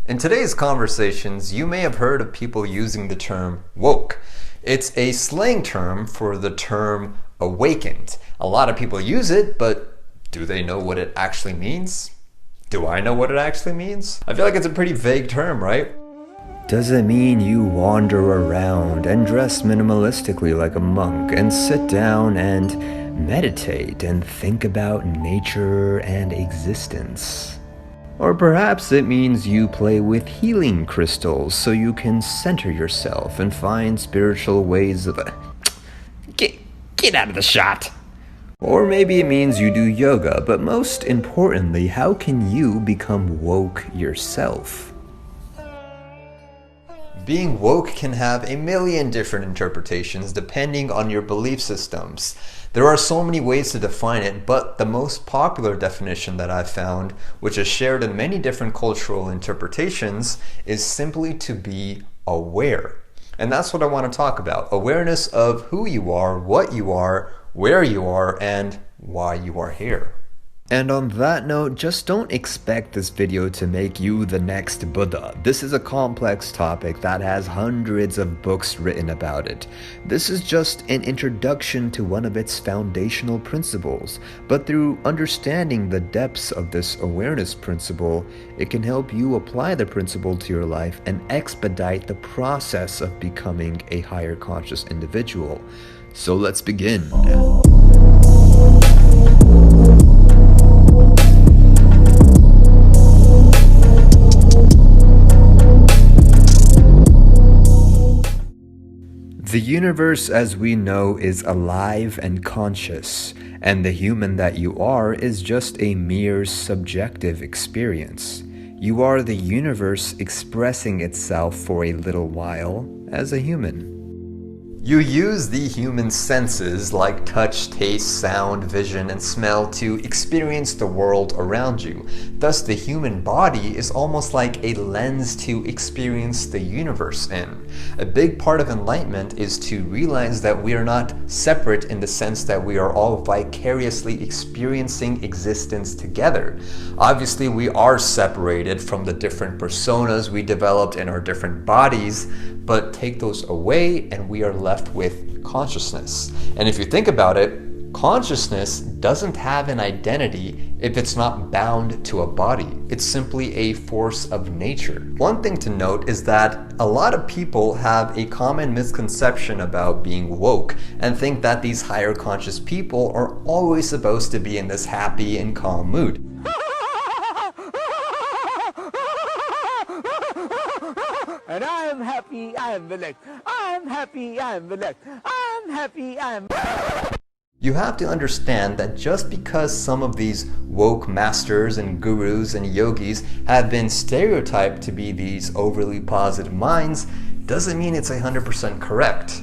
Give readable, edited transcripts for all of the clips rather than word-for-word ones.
In today's conversations, you may have heard of people using the term woke. It's a slang term for the term awakened. A lot of people use it, but do they know what it actually means? Do I know what it actually means? I feel like it's a pretty vague term, right? Does it mean you wander around and dress minimalistically like a monk and sit down and meditate and think about nature and existence? Or perhaps it means you play with healing crystals so you can center yourself and find spiritual ways of... Get out of the shot! Or maybe it means you do yoga, but most importantly, how can you become woke yourself? Being woke can have a million different interpretations depending on your belief systems. There are so many ways to define it, but the most popular definition that I've found, which is shared in many different cultural interpretations, is simply to be aware. And that's what I want to talk about. Awareness of who you are, what you are, where you are, and why you are here. And on that note, just don't expect this video to make you the next Buddha. This is a complex topic that has hundreds of books written about it. This is just an introduction to one of its foundational principles, but through understanding the depths of this awareness principle, it can help you apply the principle to your life and expedite the process of becoming a higher conscious individual. So let's begin. The universe as we know is alive and conscious, and the human that you are is just a mere subjective experience. You are the universe expressing itself for a little while as a human. You use the human senses like touch, taste, sound, vision, and smell to experience the world around you. Thus, the human body is almost like a lens to experience the universe in. A big part of enlightenment is to realize that we are not separate in the sense that we are all vicariously experiencing existence together. Obviously, we are separated from the different personas we developed in our different bodies, but take those away and we are left with consciousness. And if you think about it, consciousness doesn't have an identity if it's not bound to a body. It's simply a force of nature. One thing to note is that a lot of people have a common misconception about being woke and think that these higher conscious people are always supposed to be in this happy and calm mood. And I am happy, I am relaxed. I am happy, I am relaxed. I am happy, I am... You have to understand that just because some of these woke masters and gurus and yogis have been stereotyped to be these overly positive minds, doesn't mean it's 100% correct.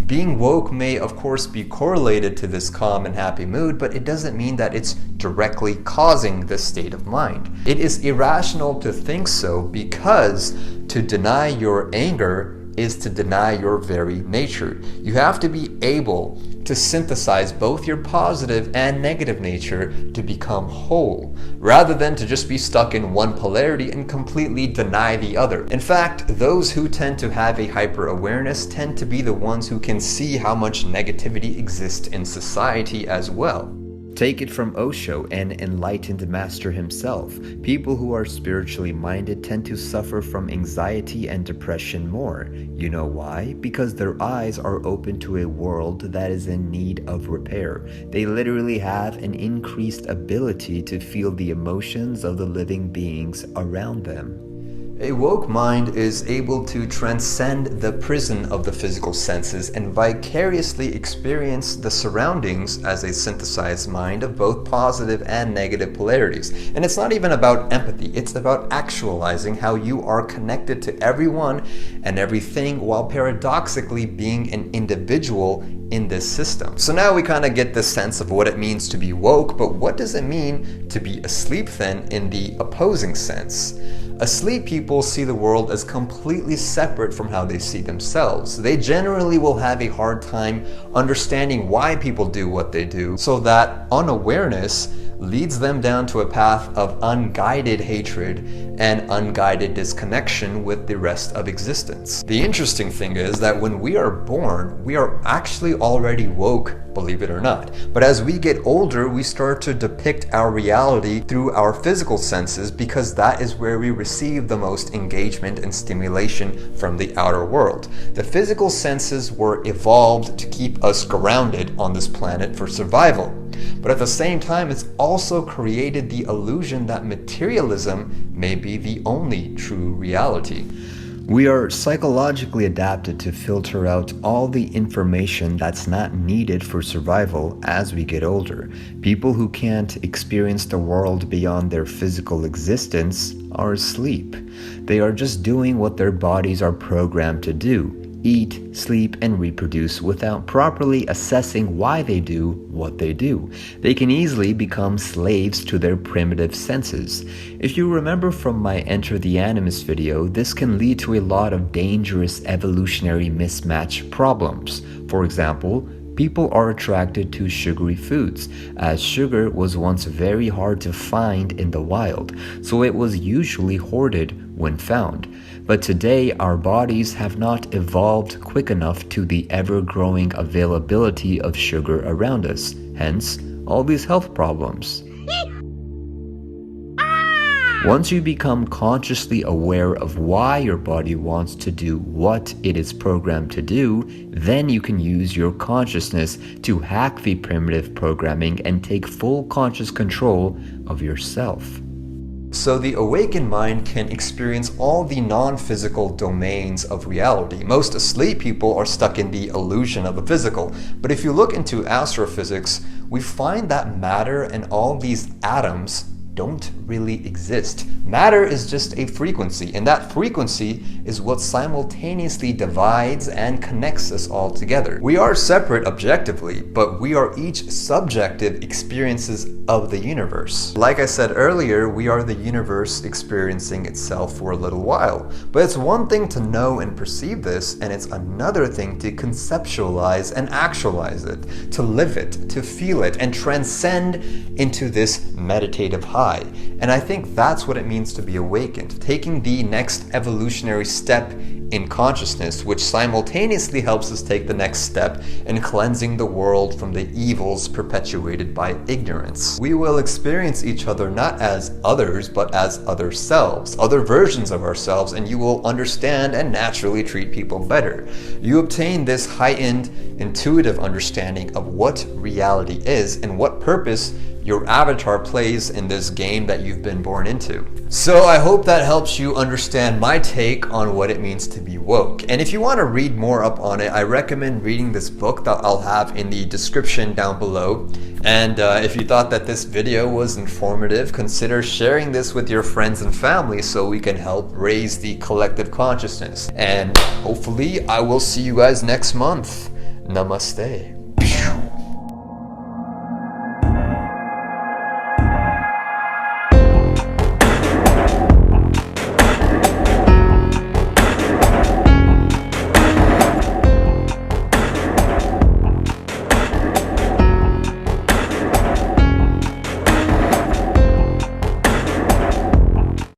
Being woke may of course be correlated to this calm and happy mood, but it doesn't mean that it's directly causing this state of mind. It is irrational to think so because to deny your anger is to deny your very nature. You have to be able to synthesize both your positive and negative nature to become whole, rather than to just be stuck in one polarity and completely deny the other. In fact, those who tend to have a hyper-awareness tend to be the ones who can see how much negativity exists in society as well. Take it from Osho, an enlightened master himself. People who are spiritually minded tend to suffer from anxiety and depression more. You know why? Because their eyes are open to a world that is in need of repair. They literally have an increased ability to feel the emotions of the living beings around them. A woke mind is able to transcend the prison of the physical senses and vicariously experience the surroundings as a synthesized mind of both positive and negative polarities. And it's not even about empathy, it's about actualizing how you are connected to everyone and everything while paradoxically being an individual in this system. So now we kind of get the sense of what it means to be woke, but what does it mean to be asleep then in the opposing sense? Asleep people see the world as completely separate from how they see themselves. They generally will have a hard time understanding why people do what they do, so that unawareness leads them down to a path of unguided hatred and unguided disconnection with the rest of existence. The interesting thing is that when we are born, we are actually already woke, believe it or not. But as we get older, we start to depict our reality through our physical senses because that is where we receive the most engagement and stimulation from the outer world. The physical senses were evolved to keep us grounded on this planet for survival. But at the same time, it's also created the illusion that materialism may be the only true reality. We are psychologically adapted to filter out all the information that's not needed for survival as we get older. People who can't experience the world beyond their physical existence are asleep. They are just doing what their bodies are programmed to do: eat, sleep, and reproduce without properly assessing why they do what they do. They can easily become slaves to their primitive senses. If you remember from my Enter the Animus video, this can lead to a lot of dangerous evolutionary mismatch problems. For example, people are attracted to sugary foods, as sugar was once very hard to find in the wild, so it was usually hoarded when found. But today, our bodies have not evolved quick enough to the ever-growing availability of sugar around us, hence all these health problems. Once you become consciously aware of why your body wants to do what it is programmed to do, then you can use your consciousness to hack the primitive programming and take full conscious control of yourself. So the awakened mind can experience all the non-physical domains of reality. Most asleep people are stuck in the illusion of the physical. But if you look into astrophysics, we find that matter and all these atoms don't really exist. Matter is just a frequency, and that frequency is what simultaneously divides and connects us all together. We are separate objectively, but we are each subjective experiences of the universe. Like I said earlier, we are the universe experiencing itself for a little while. But it's one thing to know and perceive this, and it's another thing to conceptualize and actualize it, to live it, to feel it, and transcend into this meditative high. And I think that's what it means to be awakened, taking the next evolutionary step in consciousness, which simultaneously helps us take the next step in cleansing the world from the evils perpetuated by ignorance. We will experience each other not as others, but as other selves, other versions of ourselves, and you will understand and naturally treat people better. You obtain this heightened, intuitive understanding of what reality is and what purpose your avatar plays in this game that you've been born into. So I hope that helps you understand my take on what it means to be woke. And if you want to read more up on it, I recommend reading this book that I'll have in the description down below. And if you thought that this video was informative, consider sharing this with your friends and family so we can help raise the collective consciousness. And hopefully I will see you guys next month. Namaste.